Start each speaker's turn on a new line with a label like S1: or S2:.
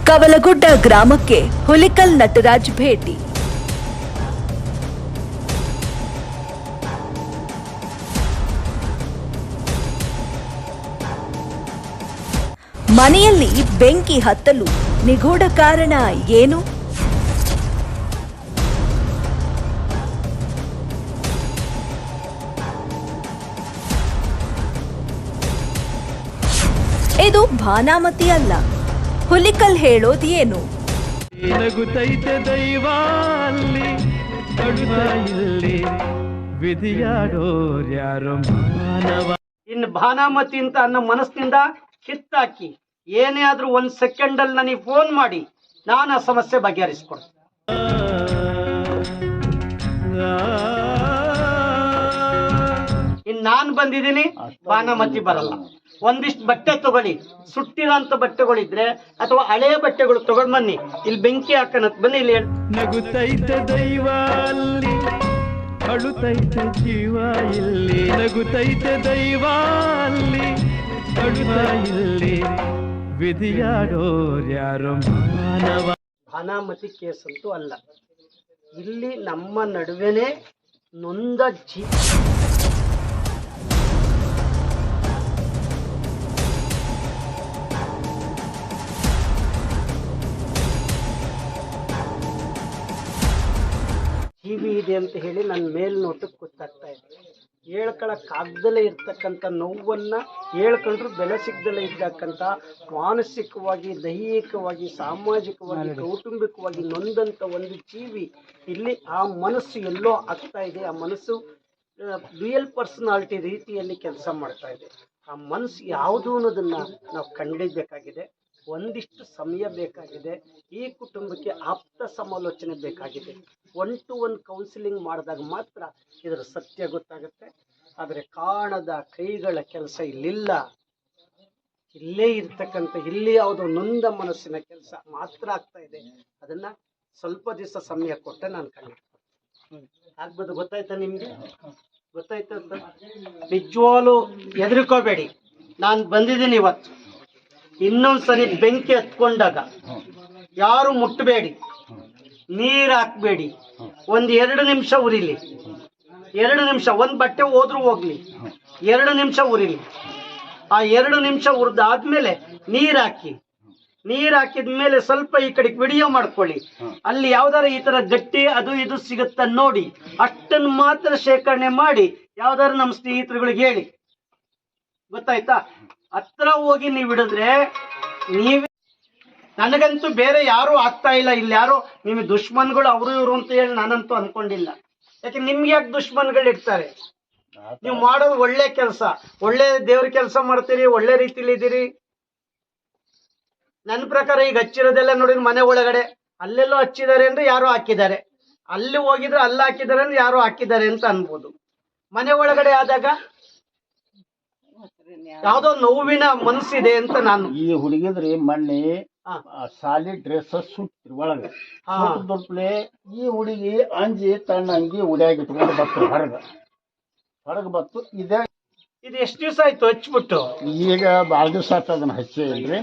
S1: ಕವಲಗುಡ್ಡ ಗ್ರಾಮಕ್ಕೆ ಹುಲಿಕಲ್ ನಟರಾಜ್ ಭೇಟಿ. ಮನೆಯಲ್ಲಿ ಬೆಂಕಿ ಹತ್ತಲು ನಿಗೂಢ ಕಾರಣ ಏನು? ಇದು ಭಾನಾಮತಿ ಅಲ್ಲ. ಹುಲಿಕಲ್ ಹೇಳೋದು ಏನು?
S2: ನಗುತ್ತೈತೆ ದೈವ ಅಲ್ಲಿ ಇಲ್ಲಿ ವಿಧಿಯಾಡೋರ್ಯಾರೋ ಮಾನವ.
S3: ಇನ್ನು ಭಾನಾಮತಿ ಅಂತ ಅನ್ನೋ ಮನಸ್ಸಿನಿಂದ ಕಿತ್ತಾಕಿ ಏನೇ ಆದ್ರೂ 1 ಸೆಕೆಂಡ್ ಅಲ್ಲಿ ನನಗೆ ಫೋನ್ ಮಾಡಿ ನಾನು ಆ ಸಮಸ್ಯೆ ಬಗೆಹರಿಸ್ಕೊಡ್ತೀನಿ. ಇನ್ನು ನಾನು ಬಂದಿದ್ದೀನಿ, ಭಾನಾಮತಿ ಬರಲ್ಲ. ಒಂದಿಷ್ಟು ಬಟ್ಟೆ ತಗೊಳ್ಳಿ, ಸುಟ್ಟಿರೋಂಥ ಬಟ್ಟೆಗಳಿದ್ರೆ ಅಥವಾ ಹಳೆಯ ಬಟ್ಟೆಗಳು ತಗೊಂಡ್ ಬನ್ನಿ, ಇಲ್ಲಿ ಬೆಂಕಿ ಹಾಕನತ್ ಬನ್ನಿ. ಇಲ್ಲಿ
S2: ನಗುತ್ತೈತೆ ದೈವ ಅಲ್ಲಿ ಅಳುತ್ತೈತೆ ಜೀವ ಇಲ್ಲಿ. ನಗುತ್ತೈತೆ ದೈವ ಅಲ್ಲಿ ಅಳುತ್ತ ಇಲ್ಲಿ ವಿಧಿಯಾಡೋರ್ಯಾರೋ ಮಾನವ.
S3: ಭಾನಾಮತಿ ಕೇಸ್ ಅಂತೂ ಅಲ್ಲ. ಇಲ್ಲಿ ನಮ್ಮ ನಡುವೆನೆ ನೊಂದ ಜೀವಿ ಇದೆ ಅಂತ ಹೇಳಿ ನನ್ನ ಮೇಲ್ನೋಟಕ್ಕೆ ಗೊತ್ತಾಗ್ತಾ ಇದೆ. ಹೇಳ್ಕೊಳಕ್ಕಾಗ್ದಲೇ ಇರ್ತಕ್ಕಂಥ ನೋವನ್ನ ಹೇಳ್ಕೊಂಡ್ರು ಬೆಲೆ ಸಿಗ್ದಲೇ ಇದ್ದಕ್ಕಂಥ ಮಾನಸಿಕವಾಗಿ, ದೈಹಿಕವಾಗಿ, ಸಾಮಾಜಿಕವಾಗಿ, ಕೌಟುಂಬಿಕವಾಗಿ ನೊಂದಂಥ ಒಂದು ಜೀವಿ ಇಲ್ಲಿ. ಆ ಮನಸ್ಸು ಎಲ್ಲೋ ಆಗ್ತಾ ಇದೆ. ಆ ಮನಸ್ಸು ರಿಯಲ್ ಪರ್ಸನಾಲಿಟಿ ರೀತಿಯಲ್ಲಿ ಕೆಲಸ ಮಾಡ್ತಾ ಇದೆ. ಆ ಮನಸ್ಸು ಯಾವುದು ಅನ್ನೋದನ್ನ ನಾವು ಕಂಡಿಡ್ಬೇಕಾಗಿದೆ. ಒಂದಿಷ್ಟು ಸಮಯ ಬೇಕಾಗಿದೆ. ಈ ಕುಟುಂಬಕ್ಕೆ ಆಪ್ತ ಸಮಾಲೋಚನೆ ಬೇಕಾಗಿದೆ. 1-to-1 ಕೌನ್ಸಿಲಿಂಗ್ ಮಾಡಿದಾಗ ಮಾತ್ರ ಇದರ ಸತ್ಯ ಗೊತ್ತಾಗುತ್ತೆ. ಆದರೆ ಕಾಣದ ಕೈಗಳ ಕೆಲಸ ಇಲ್ಲಿಲ್ಲ. ಇಲ್ಲೇ ಇರ್ತಕ್ಕಂಥ, ಇಲ್ಲಿ ಯಾವುದೋ ನೊಂದ ಮನಸ್ಸಿನ ಕೆಲಸ ಮಾತ್ರ ಆಗ್ತಾ ಇದೆ. ಅದನ್ನ ಸ್ವಲ್ಪ ದಿವಸ ಸಮಯ ಕೊಟ್ಟೆ ನಾನು ಕಂಡಿಡ್ತೀನಿ. ಆಗ್ಬೋದು. ಗೊತ್ತಾಯ್ತಾ ನಿಮ್ಗೆ? ಗೊತ್ತಾಯ್ತಾ ಅಂತ ನಿಜವಾಗ್ಲೂ ಹೆದರ್ಕೋಬೇಡಿ. ನಾನು ಬಂದಿದ್ದೀನಿ ಇವತ್ತು. ಇನ್ನೊಂದ್ಸರಿ ಬೆಂಕಿ ಹತ್ಕೊಂಡಾಗ ಯಾರು ಮುಟ್ಟಬೇಡಿ, ನೀರು ಹಾಕ್ಬೇಡಿ. 1-2 ನಿಮಿಷ ಉರಿಲಿ. 2 ನಿಮಿಷ, ಒಂದು ಬಟ್ಟೆ ಹೋದ್ರೂ ಹೋಗ್ಲಿ, 2 ನಿಮಿಷ ಉರಿಲಿ. ಆ 2 ನಿಮಿಷ ಉರಿದಾದ್ಮೇಲೆ ನೀರು ಹಾಕಿ. ನೀರು ಹಾಕಿದ್ಮೇಲೆ ಸ್ವಲ್ಪ ಈ ಕಡೆಗೆ ವಿಡಿಯೋ ಮಾಡ್ಕೊಳ್ಳಿ. ಅಲ್ಲಿ ಯಾವ್ದಾರ ಈ ತರ ಗಟ್ಟಿ ಅದು ಇದು ಸಿಗುತ್ತ ನೋಡಿ. ಅಷ್ಟನ್ನು ಮಾತ್ರ ಶೇಖರಣೆ ಮಾಡಿ ಯಾವ್ದಾರು ನಮ್ಮ ಸ್ನೇಹಿತರುಗಳಿಗೆ ಹೇಳಿ. ಗೊತ್ತಾಯ್ತಾ? ಹತ್ರ ಹೋಗಿ ನೀವು ಹಿಡಿದ್ರೆ ನೀವೇ. ನನಗಂತೂ ಬೇರೆ ಯಾರು ಆಗ್ತಾ ಇಲ್ಲ. ಇಲ್ಲಿ ಯಾರೋ ನಿಮಗೆ ದುಶ್ಮನ್ಗಳು ಅವರು ಇವರು ಅಂತ ಹೇಳಿ ನಾನಂತೂ ಅನ್ಕೊಂಡಿಲ್ಲ. ಯಾಕೆ ನಿಮ್ಗೆ ಯಾಕೆ ದುಶ್ಮನ್ಗಳು ಇರ್ತಾರೆ? ನೀವು ಮಾಡೋದು ಒಳ್ಳೆ ಕೆಲಸ, ಒಳ್ಳೆ ದೇವ್ರ ಕೆಲಸ ಮಾಡ್ತೀರಿ, ಒಳ್ಳೆ ರೀತಿಲಿ ಇದ್ದೀರಿ. ನನ್ನ ಪ್ರಕಾರ ಈಗ ಹಚ್ಚಿರೋದೆಲ್ಲ ನೋಡಿ ಮನೆ ಒಳಗಡೆ ಅಲ್ಲೆಲ್ಲೋ ಹಚ್ಚಿದ್ದಾರೆ ಅಂದ್ರೆ ಯಾರೋ ಹಾಕಿದ್ದಾರೆ, ಅಲ್ಲಿ ಹೋಗಿದ್ರೆ ಅಲ್ಲಿ ಹಾಕಿದ್ದಾರೆ ಅಂದ್ರೆ ಯಾರೋ ಹಾಕಿದ್ದಾರೆ ಅಂತ ಅನ್ಬೋದು. ಮನೆ ಒಳಗಡೆ ಆದಾಗ ಯಾವ್ದೋ ನೋವಿನ ಮನಸ್ಸಿದೆ ಅಂತ ನಾನು.
S4: ಈ ಹುಡುಗಿದ್ರಿ ಮೊನ್ನೆ ಸಾಲಿ ಡ್ರೆಸ್ ಸುಟ್ರಿ ಒಳಗ ಸುಟ್ಟೇ ಈ ಹುಡುಗಿ ಅಂಜಿ ತನ್ನ ಅಂಗಿ ಉಡಿಯಾಗಿ ಇಟ್ಕೊಂಡು ಬತ್ತು ಹೊರಗ ಬತ್ತು.
S3: ಇದು ಎಷ್ಟು ದಿವಸ ಆಯ್ತು ಹಚ್ಬಿಟ್ಟು?
S4: ಈಗ ಭಾಳ ದಿವಸ ಆತ ಅದನ್ನ ಹಚ್ಚಿ ಇಲ್ರಿ.